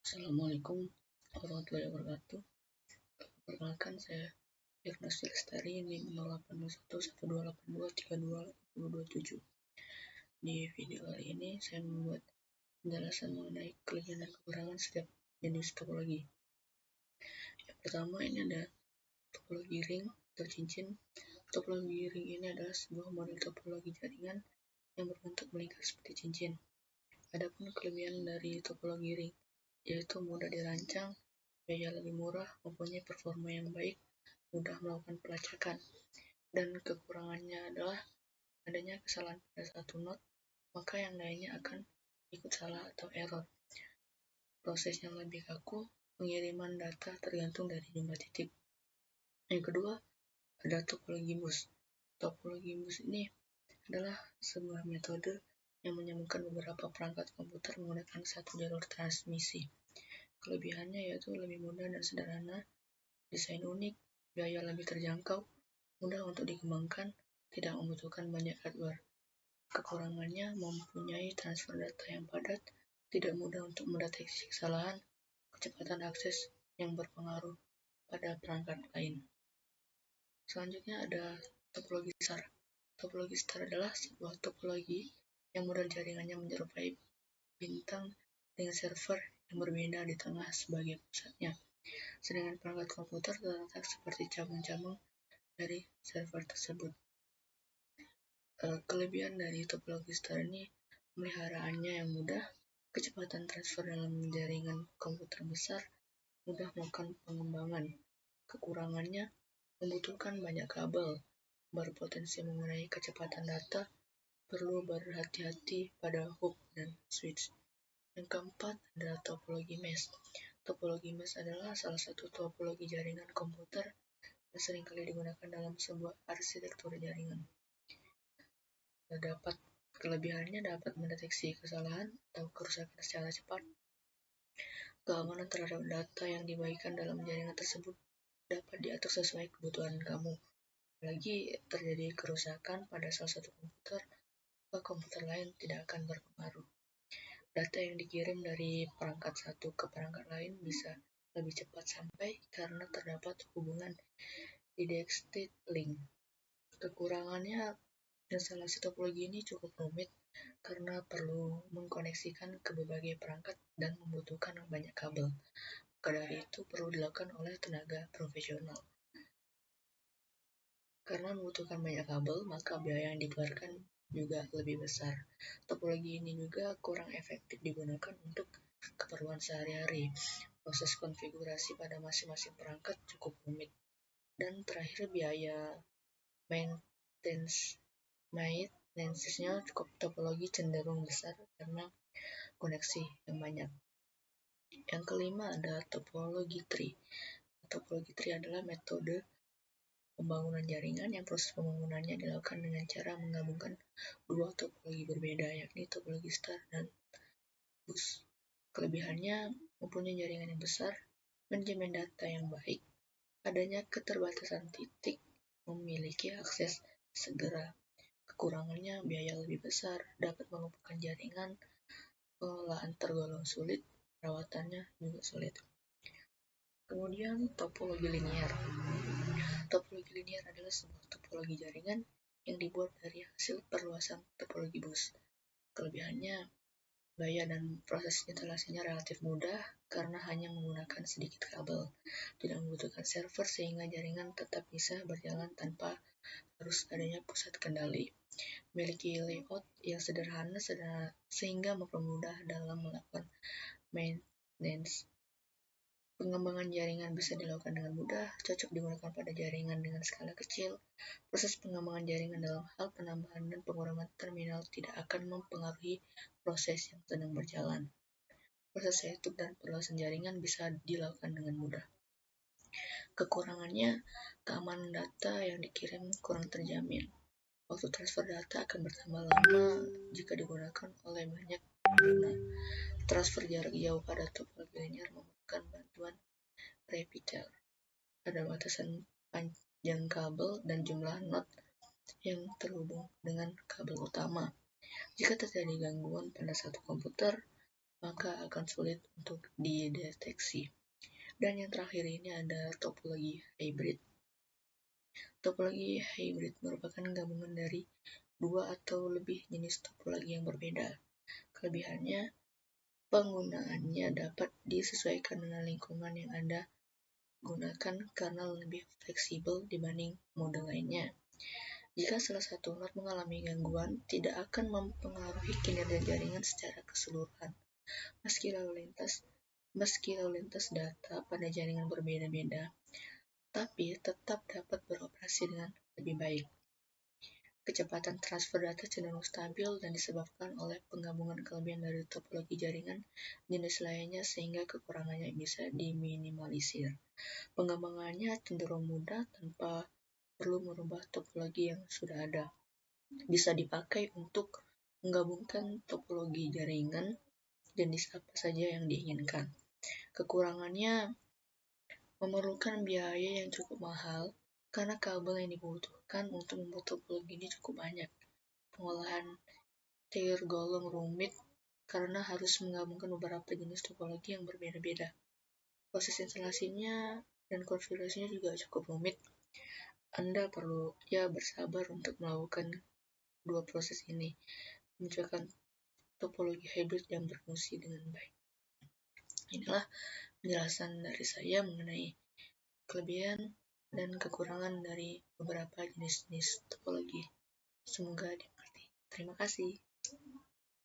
Assalamualaikum warahmatullahi wabarakatuh. Perkenalkan, saya Diagnostik Lestari NIM 081128232827. Di video kali ini saya membuat penjelasan mengenai kelebihan dan kekurangan setiap jenis topologi. Yang pertama, ini ada topologi ring atau cincin. Topologi ring ini adalah sebuah model topologi jaringan yang berbentuk melingkar seperti cincin. Adapun kelebihan dari topologi ring yaitu mudah dirancang, biaya lebih murah, mempunyai performa yang baik, mudah melakukan pelacakan. Dan kekurangannya adalah adanya kesalahan pada satu not, maka yang lainnya akan ikut salah atau error. Prosesnya lebih kaku, pengiriman data tergantung dari jumlah titik. Yang kedua, ada topologi bus. Topologi bus ini adalah sebuah metode yang menyambungkan beberapa perangkat komputer menggunakan satu jalur transmisi. Kelebihannya yaitu lebih mudah dan sederhana, desain unik, biaya lebih terjangkau, mudah untuk dikembangkan, tidak membutuhkan banyak hardware. Kekurangannya mempunyai transfer data yang padat, tidak mudah untuk mendeteksi kesalahan, kecepatan akses yang berpengaruh pada perangkat lain. Selanjutnya ada topologi star. Topologi star adalah sebuah topologi yang model jaringannya menyerupai bintang dengan server yang berbeda di tengah sebagai pusatnya. Sedangkan perangkat komputer terletak seperti cabang-cabang dari server tersebut. Kelebihan dari topologi star ini pemeliharaannya yang mudah, kecepatan transfer dalam jaringan komputer besar, mudah melakukan pengembangan. Kekurangannya membutuhkan banyak kabel, berpotensi mengurangi kecepatan data, perlu berhati-hati pada hub dan switch. Yang keempat adalah topologi mesh. Topologi mesh adalah salah satu topologi jaringan komputer yang seringkali digunakan dalam sebuah arsitektur jaringan. Kelebihannya dapat mendeteksi kesalahan atau kerusakan secara cepat. Keamanan terhadap data yang dibagikan dalam jaringan tersebut dapat diatur sesuai kebutuhan kamu. Apalagi terjadi kerusakan pada salah satu komputer, maka komputer lain tidak akan berpengaruh. Data yang dikirim dari perangkat satu ke perangkat lain bisa lebih cepat sampai karena terdapat hubungan bidirected link. Kekurangannya, instalasi topologi ini cukup rumit karena perlu mengkoneksikan ke berbagai perangkat dan membutuhkan banyak kabel. Maka dari itu perlu dilakukan oleh tenaga profesional. Karena membutuhkan banyak kabel, maka biaya yang dikeluarkan juga lebih besar. Topologi ini juga kurang efektif digunakan untuk keperluan sehari-hari. Proses konfigurasi pada masing-masing perangkat cukup rumit. Dan terakhir, biaya maintenance-nya cukup topologi cenderung besar karena koneksi yang banyak. Yang kelima ada topologi tree. Topologi tree adalah metode pembangunan jaringan yang proses pembangunannya dilakukan dengan cara menggabungkan dua topologi berbeda, yakni topologi star dan bus. Kelebihannya mempunyai jaringan yang besar, manajemen data yang baik, adanya keterbatasan titik, memiliki akses segera. Kekurangannya biaya lebih besar, dapat mengumpulkan jaringan, pengelolaan tergolong sulit, perawatannya juga sulit. Kemudian topologi linear. Topologi linear adalah sebuah topologi jaringan yang dibuat dari hasil perluasan topologi bus. Kelebihannya, biaya dan proses instalasinya relatif mudah karena hanya menggunakan sedikit kabel, tidak membutuhkan server sehingga jaringan tetap bisa berjalan tanpa harus adanya pusat kendali. Memiliki layout yang sederhana sehingga mempermudah dalam melakukan maintenance. Pengembangan jaringan bisa dilakukan dengan mudah, cocok digunakan pada jaringan dengan skala kecil. Proses pengembangan jaringan dalam hal penambahan dan pengurangan terminal tidak akan mempengaruhi proses yang sedang berjalan. Proses setup dan perluasan jaringan bisa dilakukan dengan mudah. Kekurangannya, keamanan data yang dikirim kurang terjamin. Waktu transfer data akan bertambah lama jika digunakan oleh banyak pengguna. Transfer jarak jauh pada topologi linear memerlukan bantuan repeater. Ada batasan panjang kabel dan jumlah not yang terhubung dengan kabel utama. Jika terjadi gangguan pada satu komputer, maka akan sulit untuk dideteksi. Dan yang terakhir ini ada topologi hybrid. Topologi hybrid merupakan gabungan dari dua atau lebih jenis topologi yang berbeda. Kelebihannya, penggunaannya dapat disesuaikan dengan lingkungan yang Anda gunakan karena lebih fleksibel dibanding mode lainnya. Jika salah satu node mengalami gangguan, tidak akan mempengaruhi kinerja jaringan secara keseluruhan. Meski lalu lintas data pada jaringan berbeda-beda, tapi tetap dapat beroperasi dengan lebih baik. Kecepatan transfer data cenderung stabil dan disebabkan oleh penggabungan kelebihan dari topologi jaringan jenis lainnya sehingga kekurangannya bisa diminimalisir. Pengembangannya cenderung mudah tanpa perlu merubah topologi yang sudah ada. Bisa dipakai untuk menggabungkan topologi jaringan jenis apa saja yang diinginkan. Kekurangannya memerlukan biaya yang cukup mahal karena kabel yang dibutuhkan untuk membuat topologi ini cukup banyak. Pengolahan tergolong rumit karena harus menggabungkan beberapa jenis topologi yang berbeda-beda. Proses instalasinya dan konfigurasinya juga cukup rumit. Anda perlu bersabar untuk melakukan dua proses ini, menciptakan topologi hybrid yang berfungsi dengan baik. Inilah penjelasan dari saya mengenai kelebihan dan kekurangan dari beberapa jenis-jenis topologi. Semoga dimengerti. Terima kasih.